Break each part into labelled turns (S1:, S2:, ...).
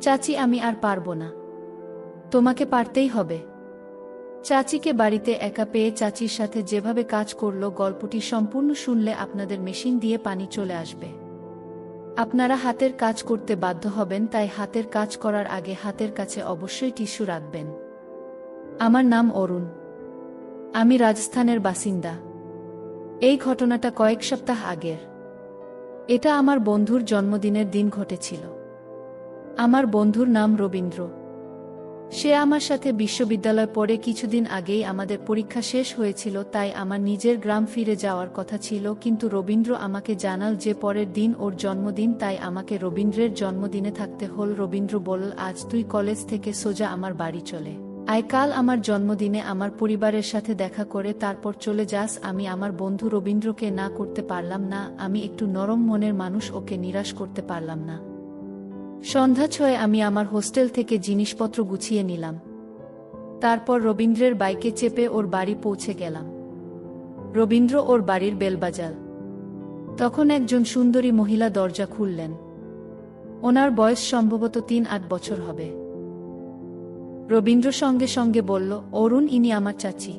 S1: চাচি আমি আর পারব না। তোমাকে পারতেই হবে। চাচিকে বাড়িতে একা পেয়ে চাচির সাথে যেভাবে কাজ করলো গল্পটি সম্পূর্ণ শুনলে আপনাদের মেশিন দিয়ে পানি চলে আসবে। আপনারা হাতের কাজ করতে বাধ্য হবেন, তাই হাতের কাজ করার আগে হাতের কাছে অবশ্যই টিস্যু রাখবেন। আমার নাম অরুণ। আমি রাজস্থানের বাসিন্দা। এই ঘটনাটা কয়েক সপ্তাহ আগের। এটা আমার বন্ধুর জন্মদিনের দিন ঘটেছিল। আমার বন্ধুর নাম রবীন্দ্র। সে আমার সাথে বিশ্ববিদ্যালয় পড়ে কিছুদিন আগেই আমাদের পরীক্ষা শেষ হয়েছিল, তাই আমার নিজের গ্রাম ফিরে যাওয়ার কথা ছিল, কিন্তু রবীন্দ্র আমাকে জানাল যে পরের দিন ওর জন্মদিন, তাই আমাকে রবীন্দ্রের জন্মদিনে থাকতে হল। রবীন্দ্র বলল, আজ তুই কলেজ থেকে সোজা আমার বাড়ি চলে আয়, কাল আমার জন্মদিনে আমার পরিবারের সাথে দেখা করে তারপর চলে যাস। আমি আমার বন্ধু রবীন্দ্রকে না করতে পারলাম না। আমি একটু নরম মনের মানুষ, ওকে নিরাশ করতে পারলাম না। সন্ধ্যা ৬ আমি আমার হোস্টেল থেকে জিনিসপত্র গুছিয়ে নিলাম। তারপর রবীন্দ্রের বাইকে চেপে ওর বাড়ি পৌঁছে গেলাম। রবীন্দ্র ওর বাড়ির বেল বাজাল। তখন একজন সুন্দরী মহিলা দরজা খুললেন। ওনার বয়স সম্ভবত ৩-৮ বছর হবে। রবীন্দ্র সঙ্গে সঙ্গে বলল, অরুণ, ইনি আমার চাচি।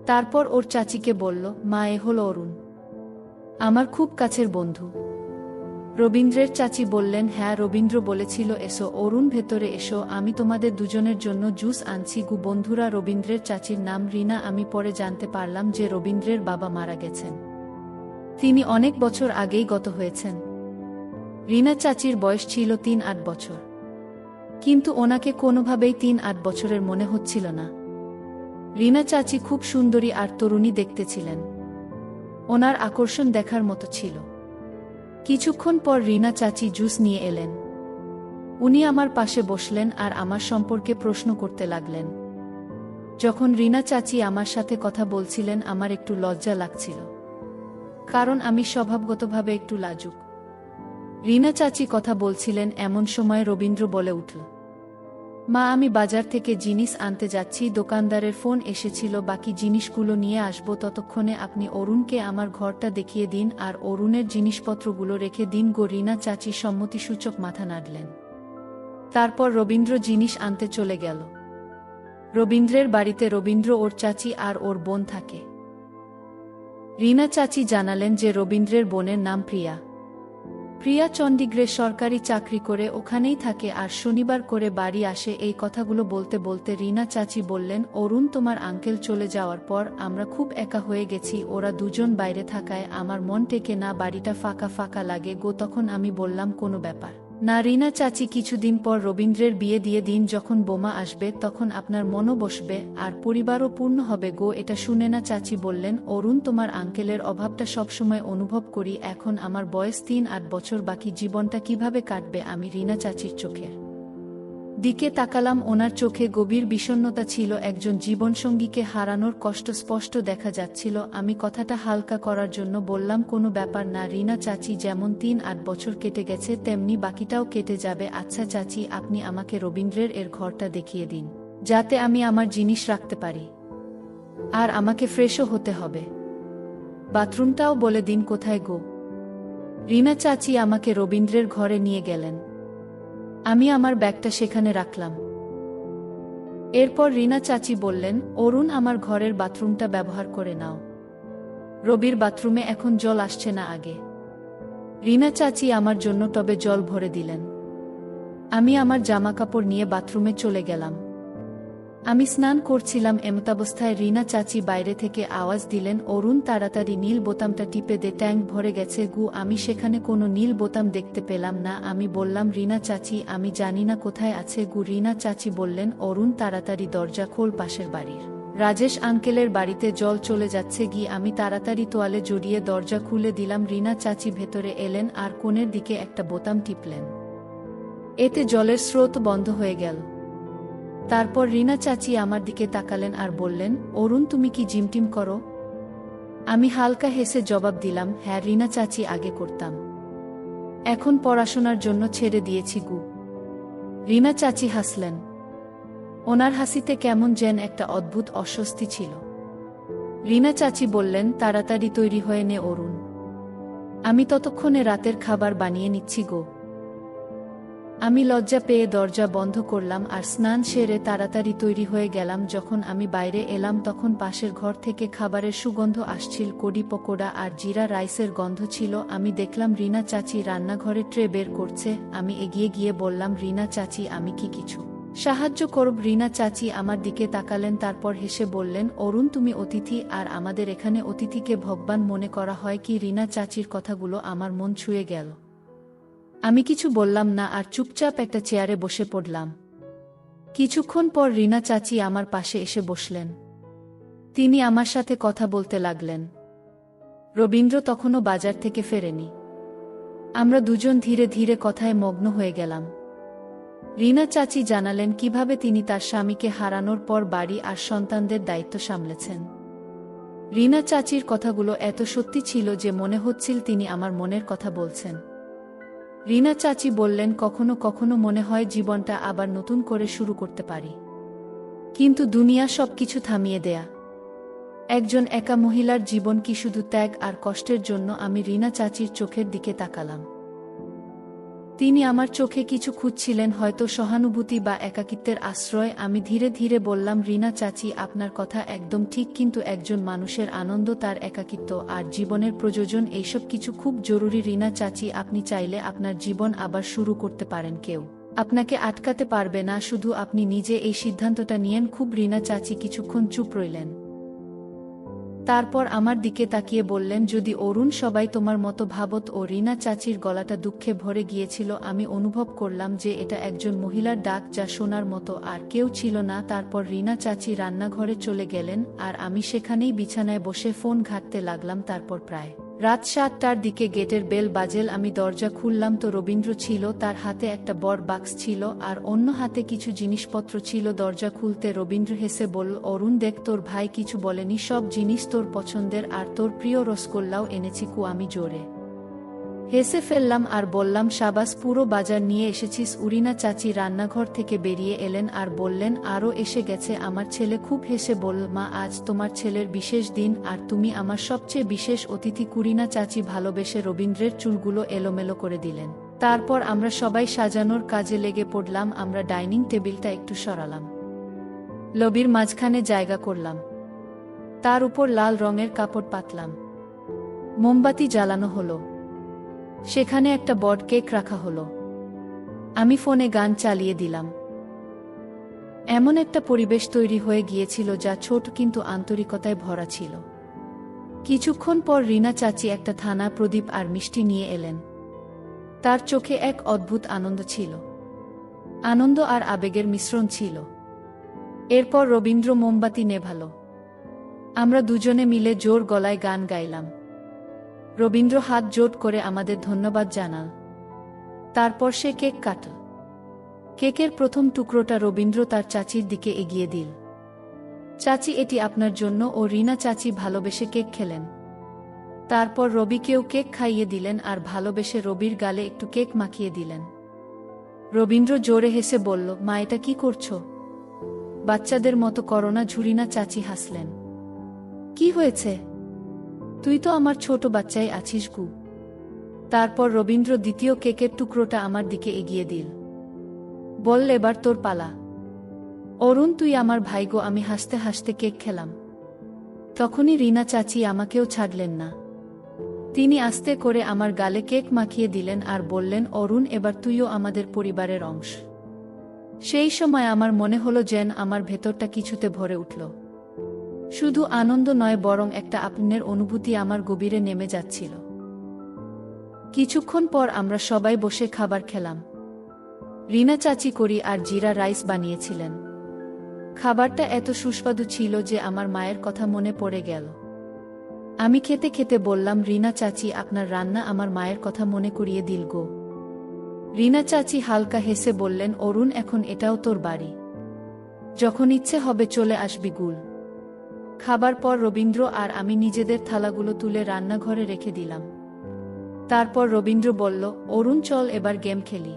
S1: তারপর ওর চাচিকে বলল, মা, এ হল অরুণ, আমার খুব কাছের বন্ধু। রবীন্দ্রের চাচি বললেন, হ্যাঁ, রবীন্দ্র বলেছিল এসো অরুণ, ভেতরে এসো, আমি তোমাদের দুজনের জন্য জুস আনছি। বন্ধুরা, রবীন্দ্রের চাচির নাম রিনা। আমি পরে জানতে পারলাম যে রবীন্দ্রের বাবা মারা গেছেন। তিনি অনেক বছর আগেই গত হয়েছেন। রিনা চাচির বয়স ছিল ৩-৮ বছর, কিন্তু ওনাকে কোনোভাবেই ৩-৮ বছরের মনে হচ্ছিল না। রিনা চাচি খুব সুন্দরী আর তরুণী দেখতে ছিলেন। ওনার আকর্ষণ দেখার মতো ছিল। কিছুক্ষণ পর রিনা চাচি জুস নিয়ে এলেন। উনি আমার পাশে বসলেন আর আমার সম্পর্কে প্রশ্ন করতে লাগলেন। যখন রিনা চাচি আমার সাথে কথা বলছিলেন আমার একটু লজ্জা লাগছিল, কারণ আমি স্বভাবগতভাবে একটু লাজুক। রিনা চাচি কথা বলছিলেন, এমন সময় রবীন্দ্র বলে উঠল, মা, আমি বাজার থেকে জিনিস আনতে যাচ্ছি, দোকানদারের ফোন এসেছিল, বাকি জিনিসগুলো নিয়ে আসব, ততক্ষণে আপনি অরুণকে আমার ঘরটা দেখিয়ে দিন আর অরুণের জিনিসপত্রগুলো রেখে দিন। রিনা চাচি সম্মতিসূচক মাথা নাড়লেন। তারপর রবীন্দ্র জিনিস আনতে চলে গেল। রবীন্দ্রের বাড়িতে রবীন্দ্র, ওর চাচি আর ওর বোন থাকে। রিনা চাচি জানালেন যে রবীন্দ্রের বোনের নাম প্রিয়া। প্রিয়া চণ্ডীগড়ে সরকারি চাকরি করে ওখানেই থাকে আর শনিবার করে বাড়ি আসে। এই কথাগুলো বলতে বলতে রিনা চাচি বললেন, অরুণ, তোমার আঙ্কেল চলে যাওয়ার পর আমরা খুব একা হয়ে গেছি। ওরা দুজন বাইরে থাকায় আমার মন টেকে না, বাড়িটা ফাঁকা ফাঁকা লাগে। তখন আমি বললাম, কোনো ব্যাপার না রিনা চাচি, কিছুদিন পর রবীন্দ্রের বিয়ে দিয়ে দিন, যখন বোমা আসবে তখন আপনার মনও বসবে আর পরিবারও পূর্ণ হবে। এটা শুনে না চাচি বললেন, অরুণ, তোমার আঙ্কেলের অভাবটা সবসময় অনুভব করি। এখন আমার বয়স ৩-৮ বছর, বাকি জীবনটা কিভাবে কাটবে? আমি রিনা চাচির চোখের দিকে তাকালাম। ওনার চোখে গভীর বিষণ্ণতা ছিল, একজন জীবনসঙ্গীকে হারানোর কষ্ট স্পষ্ট দেখা যাচ্ছিল। আমি কথাটা হালকা করার জন্য বললাম, কোনো ব্যাপার না রিনা চাচি, যেমন ৩-৮ বছর কেটে গেছে তেমনি বাকিটাও কেটে যাবে। আচ্ছা চাচি, আপনি আমাকে রবীন্দ্রের এর ঘরটা দেখিয়ে দিন, যাতে আমি আমার জিনিস রাখতে পারি, আর আমাকে ফ্রেশও হতে হবে। বাথরুমটাও বলে দিন কোথায় গো। রিনা চাচি আমাকে রবীন্দ্রের ঘরে নিয়ে গেলেন। আমি আমার ব্যাগটা সেখানে রাখলাম। এরপর রিনা চাচি বললেন, অরুণ, আমার ঘরের বাথরুমটা ব্যবহার করে নাও। রবির বাথরুমে এখন জল আসছে না আগে। রিনা চাচি আমার জন্য টবে জল ভরে দিলেন। আমি আমার জামাকাপড় নিয়ে বাথরুমে চলে গেলাম। আমি স্নান করছিলাম, এমতাবস্থায় রিনা চাচি বাইরে থেকে আওয়াজ দিলেন, অরুণ, তাড়াতাড়ি নীল বোতামটা টিপে দে, ট্যাঙ্ক ভরে গেছে। আমি সেখানে কোনো নীল বোতাম দেখতে পেলাম না। আমি বললাম, রিনা চাচি, আমি জানি না কোথায় আছে। রিনা চাচি বললেন, অরুণ, তাড়াতাড়ি দরজা খোল, পাশের বাড়ির রাজেশ আঙ্কেলের বাড়িতে জল চলে যাচ্ছে। আমি তাড়াতাড়ি তোয়ালে জড়িয়ে দরজা খুলে দিলাম। রিনা চাচি ভেতরে এলেন আর কোণের দিকে একটা বোতাম টিপলেন। এতে জলের স্রোত বন্ধ হয়ে গেল। তারপর রিনা চাচি আমার দিকে তাকালেন আর বললেন, অরুণ, তুমি কি জিমটিম করো? আমি হালকা হেসে জবাব দিলাম, হ্যাঁ রিনা চাচি, আগে করতাম, এখন পড়াশোনার জন্য ছেড়ে দিয়েছি। রিনা চাচি হাসলেন। ওনার হাসিতে কেমন যেন একটা অদ্ভুত অস্বস্তি ছিল। রিনা চাচি বললেন, তাড়াতাড়ি তৈরি হয়ে নে অরুণ, আমি ততক্ষণে রাতের খাবার বানিয়ে নিচ্ছি। আমি লজ্জা পেয়ে দরজা বন্ধ করলাম আর স্নান সেরে তাড়াতাড়ি তৈরি হয়ে গেলাম। যখন আমি বাইরে এলাম তখন পাশের ঘর থেকে খাবারের সুগন্ধ আসছিল, কড়ি পকোড়া আর জিরা রাইসের গন্ধ ছিল। আমি দেখলাম রিনা চাচি রান্নাঘরে ট্রে বের করছে। আমি এগিয়ে গিয়ে বললাম, রিনা চাচি, আমি কি কিছু সাহায্য করব? রিনা চাচি আমার দিকে তাকালেন, তারপর হেসে বললেন, অরুণ, তুমি অতিথি আর আমাদের এখানে অতিথিকে ভগবান মনে করা হয় কি? রিনা চাচির কথাগুলো আমার মন ছুঁয়ে গেল। আমি কিছু বললাম না আর চুপচাপ একটা চেয়ারে বসে পড়লাম। কিছুক্ষণ পর রিনা চাচি আমার পাশে এসে বসলেন। তিনি আমার সাথে কথা বলতে লাগলেন। রবীন্দ্র তখনও বাজার থেকে ফেরেনি। আমরা দুজন ধীরে ধীরে কথায় মগ্ন হয়ে গেলাম। রিনা চাচি জানালেন কিভাবে তিনি তার স্বামীকে হারানোর পর বাড়ি আর সন্তানদের দায়িত্ব সামলেছেন। রিনা চাচির কথাগুলো এত সত্যি ছিল যে মনে হচ্ছিল তিনি আমার মনের কথা বলছেন। রিনা চাচি বললেন, কখনো কখনো মনে হয় জীবনটা আবার নতুন করে শুরু করতে পারি, কিন্তু দুনিয়া সবকিছু থামিয়ে দেয়া। একজন একা মহিলার জীবন কি শুধু ত্যাগ আর কষ্টের জন্য? আমি রিনা চাচির চোখের দিকে তাকালাম। তিনি আমার চোখে কিছু খুঁজছিলেন, হয়তো সহানুভূতি বা একাকিত্বের আশ্রয়। আমি ধীরে ধীরে বললাম, রিনা চাচি, আপনার কথা একদম ঠিক, কিন্তু একজন মানুষের আনন্দ, তার একাকিত্ব আর জীবনের প্রয়োজন, এইসব কিছু খুব জরুরি। রিনা চাচি, আপনি চাইলে আপনার জীবন আবার শুরু করতে পারেন, কেউ আপনাকে আটকাতে পারবে না, শুধু আপনি নিজে এই সিদ্ধান্তটা নিয়েন। খুব। রিনা চাচি কিছুক্ষণ চুপ রইলেন, তারপর আমার দিকে তাকিয়ে বললেন, যদি অরুণ সবাই তোমার মতো ভাবত। ও রিনা চাচির গলাটা দুঃখে ভরে গিয়েছিল। আমি অনুভব করলাম যে এটা একজন মহিলার ডাক, যা শোনার মতো আর কেউ ছিল না। তারপর রিনা চাচি রান্নাঘরে চলে গেলেন আর আমি সেখানেই বিছানায় বসে ফোন ঘাঁটতে লাগলাম। তারপর প্রায় রাত 7টার দিকে গেটের বেল বাজেল। আমি দরজা খুললাম তো রবীন্দ্র ছিল, তার হাতে একটা বড় বাক্স ছিল আর অন্য হাতে কিছু জিনিসপত্র ছিল। দরজা খুলতে রবীন্দ্র হেসে বলল, অরুণ, দেখ, তোর ভাই কিছু বলেনি, সব জিনিস তোর পছন্দের আর তোর প্রিয় রসগোল্লাও এনেছি। আমি জোরে হেসে ফেললাম আর বললাম, সাবাস, পুরো বাজার নিয়ে এসেছিস। রিনা চাচি রান্নাঘর থেকে বেরিয়ে এলেন আর বললেন, আরও এসে গেছে আমার ছেলে। খুব হেসে বলল, মা, আজ তোমার ছেলের বিশেষ দিন আর তুমি আমার সবচেয়ে বিশেষ অতিথি। রিনা চাচি ভালোবেসে রবীন্দ্রের চুলগুলো এলোমেলো করে দিলেন। তারপর আমরা সবাই সাজানোর কাজে লেগে পড়লাম। আমরা ডাইনিং টেবিলটা একটু সরালাম, লবির মাঝখানে জায়গা করলাম, তার উপর লাল রঙের কাপড় পাতলাম, মোমবাতি জ্বালানো হলো, সেখানে একটা বড় কেক রাখা হলো। আমি ফোনে গান চালিয়ে দিলাম। এমন একটা পরিবেশ তৈরি হয়ে গিয়েছিল যা ছোট কিন্তু আন্তরিকতায় ভরা ছিল। কিছুক্ষণ পর রিনা চাচি একটা থানা প্রদীপ আর মিষ্টি নিয়ে এলেন। তার চোখে এক অদ্ভুত আনন্দ ছিল, আনন্দ আর আবেগের মিশ্রণ ছিল। এরপর রবীন্দ্র মোমবাতি নেভালো। আমরা দুজনে মিলে জোর গলায় গান গাইলাম। রবীন্দ্র হাত জোট করে আমাদের ধন্যবাদ জানাল। তারপর সে কেক কাটল। কেকের প্রথম টুকরোটা রবীন্দ্র তার চাচির দিকে এগিয়ে দিল। চাচি, এটি আপনার জন্য। ও রিনা চাচি ভালোবেসে কেক খেলেন। তারপর রবিকেও কেক খাইয়ে দিলেন আর ভালোবেসে রবির গালে একটু কেক মাখিয়ে দিলেন। রবীন্দ্র জোরে হেসে বলল, মা, এটা কি করছো? বাচ্চাদের মতো করো না। রিনা চাচি হাসলেন। কি হয়েছে? তুই তো আমার ছোট বাচ্চাই আছিস গু। তারপর রবীন্দ্র দ্বিতীয় কেকের টুকরোটা আমার দিকে এগিয়ে দিল। বলল, এবার তোর পালা। অরুণ, তুই আমার ভাই গো। আমি হাসতে হাসতে কেক খেলাম। তখনই রিনা চাচি আমাকেও ছাড়লেন না। তিনি আস্তে করে আমার গালে কেক মাখিয়ে দিলেন আর বললেন, অরুণ, এবার তুইও আমাদের পরিবারের অংশ। সেই সময় আমার মনে হলো যেন আমার ভেতরটা কিছুতে ভরে উঠল। শুধু আনন্দ নয়, বরং একটা আপনের অনুভূতি আমার গভীরে নেমে যাচ্ছিল। কিছুক্ষণ পর আমরা সবাই বসে খাবার খেলাম। রিনা চাচি কড়ি আর জিরা রাইস বানিয়েছিলেন। খাবারটা এত সুস্বাদু ছিল যে আমার মায়ের কথা মনে পড়ে গেল। আমি খেতে খেতে বললাম, রিনা চাচি, আপনার রান্না আমার মায়ের কথা মনে করিয়ে দিল গো। রিনা চাচি হালকা হেসে বললেন, অরুণ, এখন এটাও তোর বাড়ি, যখন ইচ্ছে হবে চলে আসবি গুল। খাবার পর রবীন্দ্র আর আমি নিজেদের থালাগুলো তুলে রান্নাঘরে রেখে দিলাম। তারপর রবীন্দ্র বলল, অরুণ, চল এবার গেম খেলি।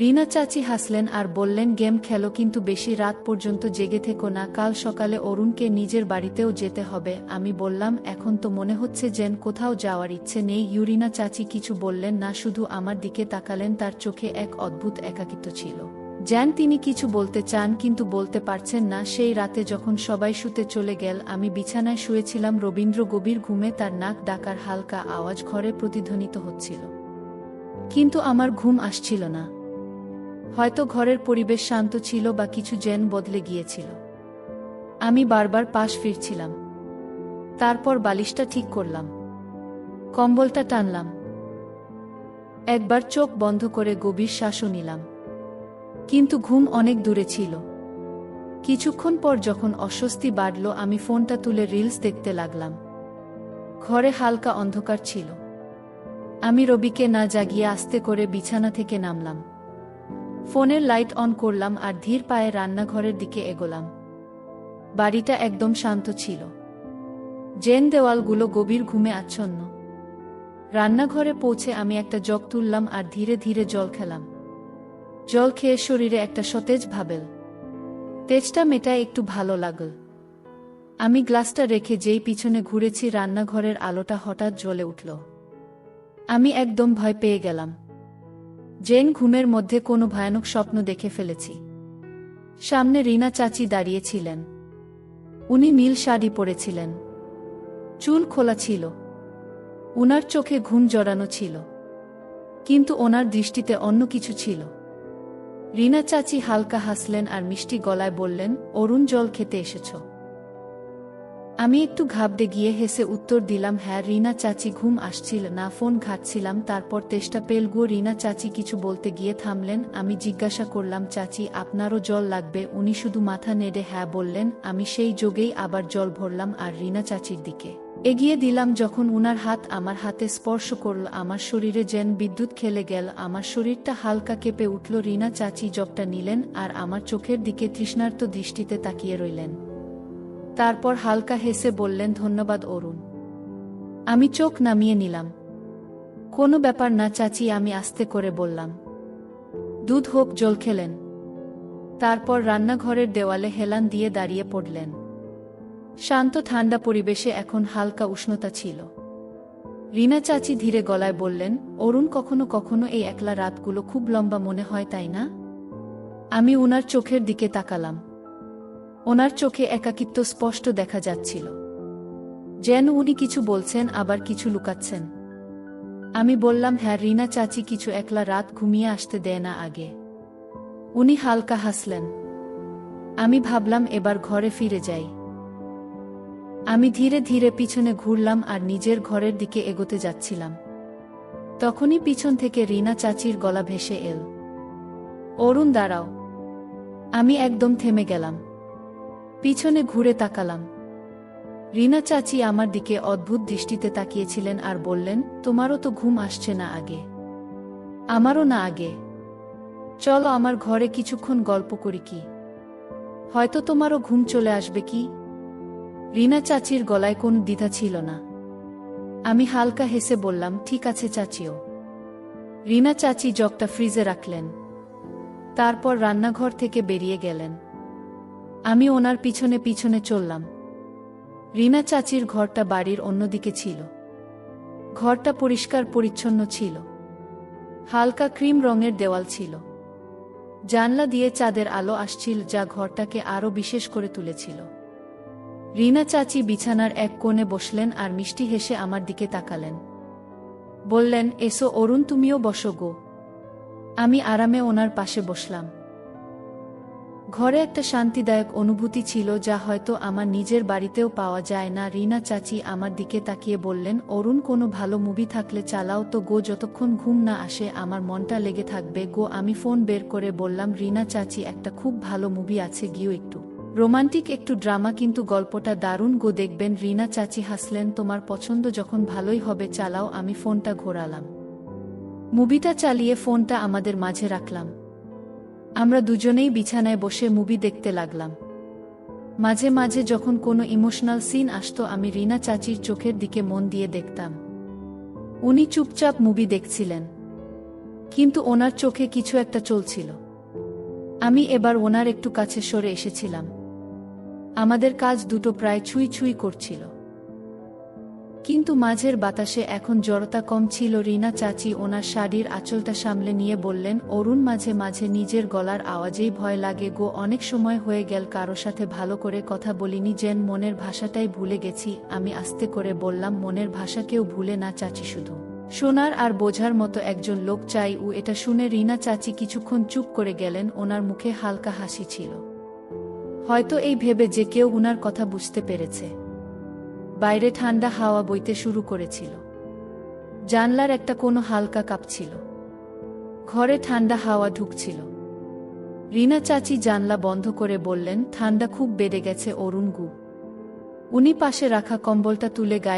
S1: রিনা চাচি হাসলেন আর বললেন, গেম খেলো কিন্তু বেশি রাত পর্যন্ত জেগে থেকো না, কাল সকালে অরুণকে নিজের বাড়িতেও যেতে হবে। আমি বললাম, এখন তো মনে হচ্ছে যেন কোথাও যাওয়ার ইচ্ছে নেই। রিনা চাচি কিছু বললেন না, শুধু আমার দিকে তাকালেন। তার চোখে এক অদ্ভুত একাকিত্ব ছিল, যেন তিনি কিছু বলতে চান কিন্তু বলতে পারছেন না। সেই রাতে যখন সবাই শুতে চলে গেল, আমি বিছানায় শুয়েছিলাম। রবীন্দ্র গভীর ঘুমে, তার নাক ডাকার হালকা আওয়াজ ঘরে প্রতিধ্বনিত হচ্ছিল, কিন্তু আমার ঘুম আসছিল না। হয়তো ঘরের পরিবেশ শান্ত ছিল বা কিছু যেন বদলে গিয়েছিল। আমি বারবার পাশ ফিরছিলাম। তারপর বালিশটা ঠিক করলাম, কম্বলটা টানলাম, একবার চোখ বন্ধ করে গভীর শ্বাসও নিলাম, কিন্তু ঘুম অনেক দূরে ছিল। কিছুক্ষণ পর যখন অস্বস্তি বাড়ল, আমি ফোনটা তুলে রিলস দেখতে লাগলাম। ঘরে হালকা অন্ধকার ছিল। আমি রবিকে না জাগিয়ে আস্তে করে বিছানা থেকে নামলাম, ফোনের লাইট অন করলাম আর ধীর পায়ে রান্নাঘরের দিকে এগোলাম। বাড়িটা একদম শান্ত ছিল, জেন দেওয়ালগুলো গভীর ঘুমে আচ্ছন্ন। রান্নাঘরে পৌঁছে আমি একটা জগ তুললাম আর ধীরে ধীরে জল খেলাম। জল খেয়ে শরীরে একটা সতেজ ভাবেল, তেজটা মেটায় একটু ভালো লাগল। আমি গ্লাসটা রেখে যেই পিছনে ঘুরেছি, রান্নাঘরের আলোটা হঠাৎ জ্বলে উঠল। আমি একদম ভয় পেয়ে গেলাম। জেন ঘুমের মধ্যে কোনো ভয়ানক স্বপ্ন দেখে ফেলেছি। সামনে রিনা চাচি দাঁড়িয়েছিলেন। উনি নীল শাড়ি পরেছিলেন, চুল খোলা ছিল, উনার চোখে ঘুম জড়ানো ছিল, কিন্তু ওনার দৃষ্টিতে অন্য কিছু ছিল। রিনা চাচি হালকা হাসলেন আর মিষ্টি গলায় বললেন, অরুণ, জল খেতে এসেছ? আমি একটু ঘাবড়ে গিয়ে হেসে উত্তর দিলাম, হ্যাঁ। রিনা চাচি ঘুম আসছিল না, ফোন ঘাটছিলাম। তারপর তেষ্টা পেল গো। রিনা চাচি কিছু বলতে গিয়ে থামলেন। আমি জিজ্ঞাসা করলাম, চাচি, আপনারও জল লাগবে? উনি শুধু মাথা নেড়ে হ্যাঁ বললেন। আমি সেই যোগেই আবার জল ভরলাম আর রিনা চাচির দিকে এগিয়ে দিলাম। যখন উনার হাত আমার হাতে স্পর্শ করল, আমার শরীরে যেন বিদ্যুৎ খেলে গেল। আমার শরীরটা হালকা কেঁপে উঠল। রিনা চাচি জগটা নিলেন আর আমার চোখের দিকে তৃষ্ণার্ত দৃষ্টিতে তাকিয়ে রইলেন। তারপর হালকা হেসে বললেন, ধন্যবাদ অরুণ। আমি চোখ নামিয়ে নিলাম। কোনো ব্যাপার না চাচি, আমি আস্তে করে বললাম। দুধ হোক। জল খেলেন। তারপর রান্নাঘরের দেওয়ালে হেলান দিয়ে দাঁড়িয়ে পড়লেন। শান্ত ঠান্ডা পরিবেশে এখন হালকা উষ্ণতা ছিল। রিনা চাচি ধীরে গলায় বললেন, অরুণ, কখনো কখনো এই একলা রাতগুলো খুব লম্বা মনে হয়, তাই না? আমি উনার চোখের দিকে তাকালাম। ওনার চোখে একাকিত্ব স্পষ্ট দেখা যাচ্ছিল, যেন উনি কিছু বলছেন আবার কিছু লুকাচ্ছেন। আমি বললাম, হ্যাঁ রিনা চাচি, কিছু একলা রাত ঘুমিয়ে আসতে দেয় না আগে। উনি হালকা হাসলেন। আমি ভাবলাম এবার ঘরে ফিরে যাই। আমি ধীরে ধীরে পিছনে ঘুরলাম আর নিজের ঘরের দিকে এগোতে যাচ্ছিলাম। তখনই পিছন থেকে রিনা চাচির গলা ভেসে এল, অরুণ, দাঁড়াও। আমি একদম থেমে গেলাম। পিছনে ঘুরে তাকালাম। রিনা চাচি আমার দিকে অদ্ভুত দৃষ্টিতে তাকিয়েছিলেন আর বললেন, তোমারও তো ঘুম আসছে না আগে? আমারও না আগে। চলো আমার ঘরে কিছুক্ষণ গল্প করি, কি হয়তো তোমারও ঘুম চলে আসবে। কি? রিনা চাচির গলায় কোনো দ্বিধা ছিল না। আমি হালকা হেসে বললাম, ঠিক আছে চাচিও। রিনা চাচি জগটা ফ্রিজে রাখলেন। তারপর রান্নাঘর থেকে বেরিয়ে গেলেন। আমি ওনার পিছনে পিছনে চললাম। রিনা চাচির ঘরটা বাড়ির অন্যদিকে ছিল। ঘরটা পরিষ্কার পরিচ্ছন্ন ছিল। হালকা ক্রিম রঙের দেওয়াল ছিল। জানলা দিয়ে চাঁদের আলো আসছিল, যা ঘরটাকে আরো বিশেষ করে তুলেছিল। রিনা চাচি বিছানার এক কোণে বসলেন আর মিষ্টি হেসে আমার দিকে তাকালেন। বললেন, এসো অরুণ, তুমিও বসো গো। আমি আরামে ওনার পাশে বসলাম। ঘরে একটা শান্তিদায়ক অনুভূতি ছিল, যা হয়তো আমার নিজের বাড়িতেও পাওয়া যায় না। রিনা চাচি আমার দিকে তাকিয়ে বললেন, অরুণ, কোনো ভালো মুভি থাকলে চালাও তো গো, যতক্ষণ ঘুম না আসে আমার মনটা লেগে থাকবে গো। আমি ফোন বের করে বললাম, রিনা চাচি, একটা খুব ভালো মুভি আছে গিয়ে, একটু রোমান্টিক, একটু ড্রামা, কিন্তু গল্পটা দারুণ গো, দেখবেন। রিনা চাচি হাসলেন, তোমার পছন্দ যখন, ভালোই হবে, চালাও। আমি ফোনটা ঘোরালাম। মুভিটা চালিয়ে ফোনটা আমাদের মাঝে রাখলাম। আমরা দুজনেই বিছানায় বসে মুভি দেখতে লাগলাম। মাঝে মাঝে যখন কোনো ইমোশনাল সিন আসতো, আমি রিনা চাচির চোখের দিকে মন দিয়ে দেখতাম। উনি চুপচাপ মুভি দেখছিলেন। কিন্তু ওনার চোখে কিছু একটা চলছিল। আমি এবার ওনার একটু কাছে সরে এসেছিলাম। আমাদের কাজ দুটো প্রায় ছুঁই ছুঁই করছিল, কিন্তু মাঝের বাতাসে এখন জড়তা কম ছিল। রিনা চাচি ওনার শাড়ির আঁচলটা সামলে নিয়ে বললেন, অরুণ, মাঝে মাঝে নিজের গলার আওয়াজেই ভয় লাগে গো। অনেক সময় হয়ে গেল কারো সাথে ভালো করে কথা বলিনি, যেন মনের ভাষাটাই ভুলে গেছি। আমি আস্তে করে বললাম, মনের ভাষা কেউ ভুলে না চাচি, শুধু শোনার আর বোঝার মতো একজন লোক চাই। এটা শুনে রিনা চাচি কিছুক্ষণ চুপ করে গেলেন। ওনার মুখে হালকা হাসি ছিল, হয়তো এই ভেবে যে কেউ উনার কথা বুঝতে পেরেছে। বাইরে ঠান্ডা হাওয়া বইতে শুরু করেছিল। জানলার একটা কোনো হালকা কাঁপছিল। ঘরে ঠান্ডা হাওয়া ঢুকছিল। রিনা চাচি জানলা বন্ধ করে বললেন, ঠান্ডা খুব বেড়ে গেছে অরুণ গু। উনি পাশে রাখা কম্বলটা তুলে গায়ে